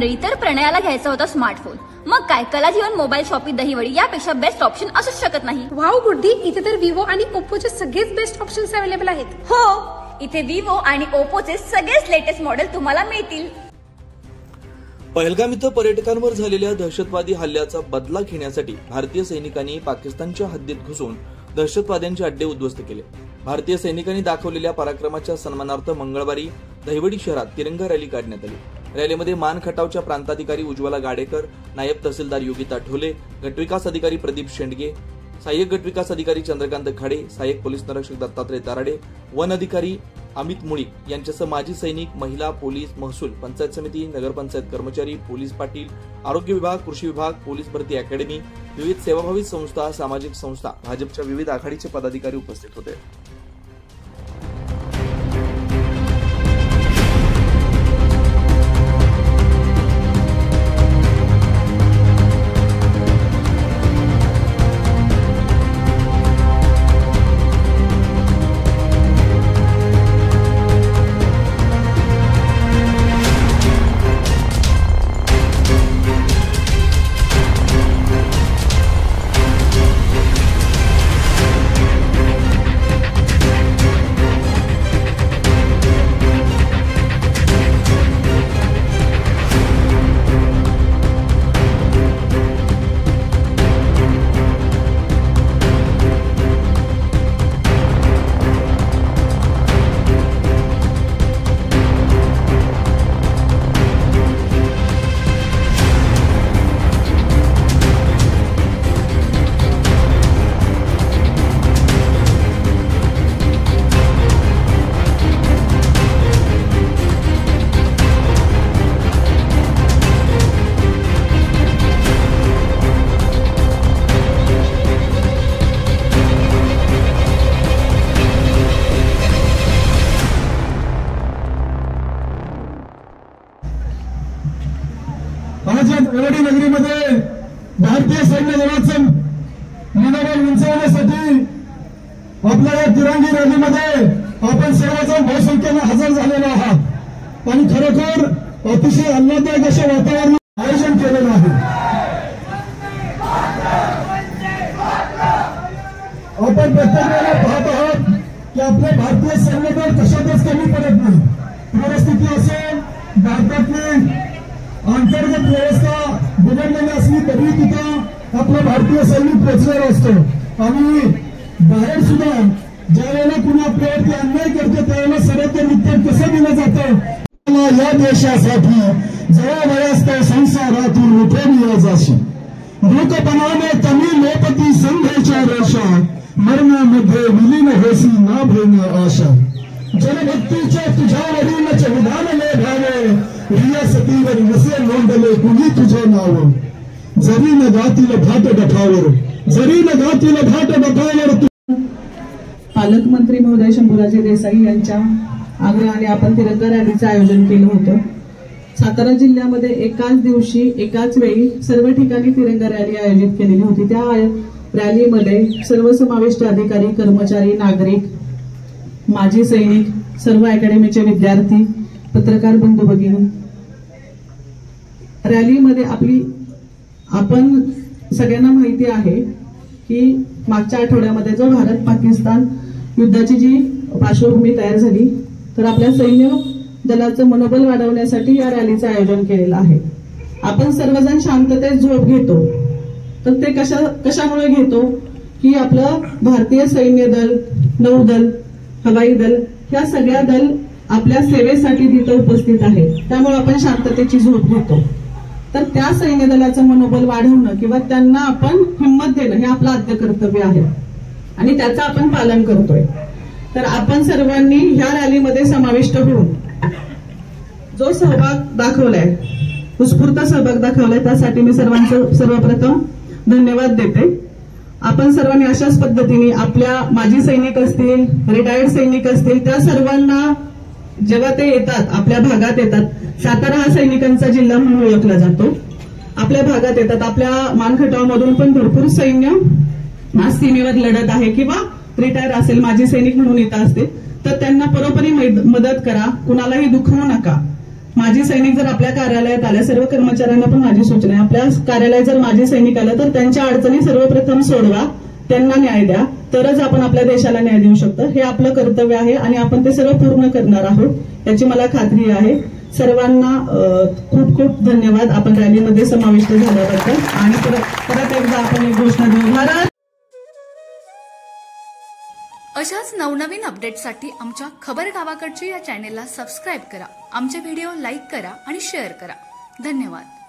मंडळी, तर प्रणयाला घ्यायचा होता स्मार्टफोन. मग काय, कलाजीवन मोबाईल शॉपी दहिवडी यापेक्षा बेस्ट ऑप्शन असूच शकत नाही. वाव गुड्डी, इथे तर विवो आणि ओप्पोचे सगळेच बेस्ट ऑप्शन्स अवेलेबल आहेत. हो, इथे विवो आणि ओप्पोचे सगळेच लेटेस्ट मॉडेल तुम्हाला मिळतील. पहलगाम इथं पर्यटकांवर झालेल्या दहशतवादी हल्ल्याचा बदला घेण्यासाठी भारतीय सैनिकांनी पाकिस्तानच्या हद्दीत घुसून दहशतवाद्यांचे अड्डे उद्ध्वस्त केले. भारतीय सैनिकांनी दाखवलेल्या पराक्रमाच्या सन्मानार्थ मंगळवारी दहिवडी शहरात तिरंगा रॅली काढण्यात आली. रॅलीमध्ये मान खटावच्या प्रांताधिकारी उज्ज्वला गाडेकर, नायब तहसीलदार योगिता ढोले, गटविकास अधिकारी प्रदीप शेंडगे, सहाय्यक गटविकास अधिकारी चंद्रकांत खाडे, सहाय्यक पोलीस निरीक्षक दत्तात्रय ताराडे, वन अधिकारी अमित मुळी यांच्यासह माजी सैनिक, महिला, पोलीस, महसूल, पंचायत समिती, नगरपंचायत कर्मचारी, पोलीस पाटील, आरोग्य विभाग, कृषी विभाग, पोलीस भरती अकॅडमी, विविध सेवाभावी संस्था, सामाजिक संस्था, भाजपच्या विविध आघाडीचे पदाधिकारी उपस्थित होते. एवढी नगरीमध्ये भारतीय सैन्य दलाचं मनोबल उंचावण्यासाठी आपल्या या तिरंगी रॅलीमध्ये आपण सर्वजण बहुसंख्येने हजर झालेलो आहात आणि खरोखर अतिशय आल्हाददायक अशा वातावरणात आयोजन केलेलं आहे. आपण प्रत्येक वेळेला पाहत आहोत की आपले भारतीय सैन्य दल कशातच कमी पडत नाही. परिस्थिती असेल, भारतातली अंतर्गत व्यवस्था बिघडलेली असली तरी तिथं आपला भारतीय सैनिक पोचलेला असतो आणि बाहेर सुद्धा ज्या वेळेला कुणी आपल्यावरती अन्याय करतो त्यावेळेला सर्वोत्तम उत्तर कसं दिलं जातं. या देशासाठी जवळवयास्त संसारातून उठवली जाशी मृतपणाने तमी लोपती संघाच्या रेषा मरणामध्ये विलीन होसी ना भोवणे आशा जनभक्तीच्या तुझ्यावरील विधान भावे रियासतीवर नसे नोंदले कुणी तुझे नाव जरी न गातील भाट डठावर जरी न गातील भाट डठावर. पालकमंत्री महोदय शंभूराजे देसाई यांच्या आग्रहाने आपण तिरंगा रॅलीचं आयोजन केलं होतं. सातारा जिल्ह्यामध्ये एकाच दिवशी एकाच वेळी सर्व ठिकाणी तिरंगा रॅली आयोजित केलेली होती. त्या रॅलीमध्ये सर्वसमाविष्ट अधिकारी, कर्मचारी, नागरिक, माजी सैनिक, सर्व अकॅडमीचे विद्यार्थी, पत्रकार बंधू भगिनी रॅलीमध्ये आपण सगळ्यांना माहिती आहे की मागच्या आठवड्यामध्ये जो भारत पाकिस्तान युद्धाची जी पार्श्वभूमी तयार झाली तर आपल्या सैन्य दलाचं मनोबल वाढवण्यासाठी या रॅलीचं आयोजन केलेलं आहे. आपण सर्वजण शांततेत झोप घेतो तर ते कशामुळे घेतो की आपलं भारतीय सैन्य दल, नौदल, हवाई दल ह्या सगळ्या दल आपल्या सेवेसाठी तिथं उपस्थित आहे. त्यामुळे आपण शांततेची झोप घेतो. तर त्या सैन्य दलाचं मनोबल वाढवणं किंवा त्यांना आपण हिंमत देणं हे आपलं आद्य कर्तव्य आहे आणि त्याचं आपण पालन करतोय. तर आपण सर्वांनी ह्या रॅलीमध्ये समाविष्ट होऊन जो सहभाग दाखवलाय, उत्स्फूर्त सहभाग दाखवलाय त्यासाठी मी सर्वांचं सर्वप्रथम धन्यवाद देते. आपण सर्वांनी अशाच पद्धतीने आपल्या माजी सैनिक असतील, रिटायर्ड सैनिक असतील, त्या सर्वांना जेव्हा ते येतात, आपल्या भागात येतात, सातारा हा सैनिकांचा जिल्हा म्हणून ओळखला जातो, आपल्या भागात येतात, आपल्या मानखटावमधून पण भरपूर सैन्य आज सीमेवर लढत आहे किंवा रिटायर असेल, माजी सैनिक म्हणून येत असतील, तर त्यांना परोपरी मदत करा, कुणालाही दुखवू नका. माजी सैनिक जर आपल्या कार्यालयात आल्या, सर्व कर्मचाऱ्यांना पण माझी सूचना आहे, आपल्या कार्यालयात जर माजी सैनिक आलं तर त्यांच्या अडचणी सर्वप्रथम सोडवा, त्यांना न्याय द्या, तरच आपण आपल्या देशाला न्याय देऊ शकतो. हे आपलं कर्तव्य आहे आणि आपण ते सर्व पूर्ण करणार आहोत याची मला खात्री आहे. सर्वांना खूप खूप धन्यवाद आपण रॅलीमध्ये समाविष्ट झाल्याबद्दल. आणि परत एकदा आपण एक घोषणा देऊ. भारत. अशाच नवनवीन अपडेटसाठी आमच्या खबर गावाकडची या चॅनेलला सबस्क्राईब करा, आमचे व्हिडिओ लाईक करा आणि शेअर करा. धन्यवाद.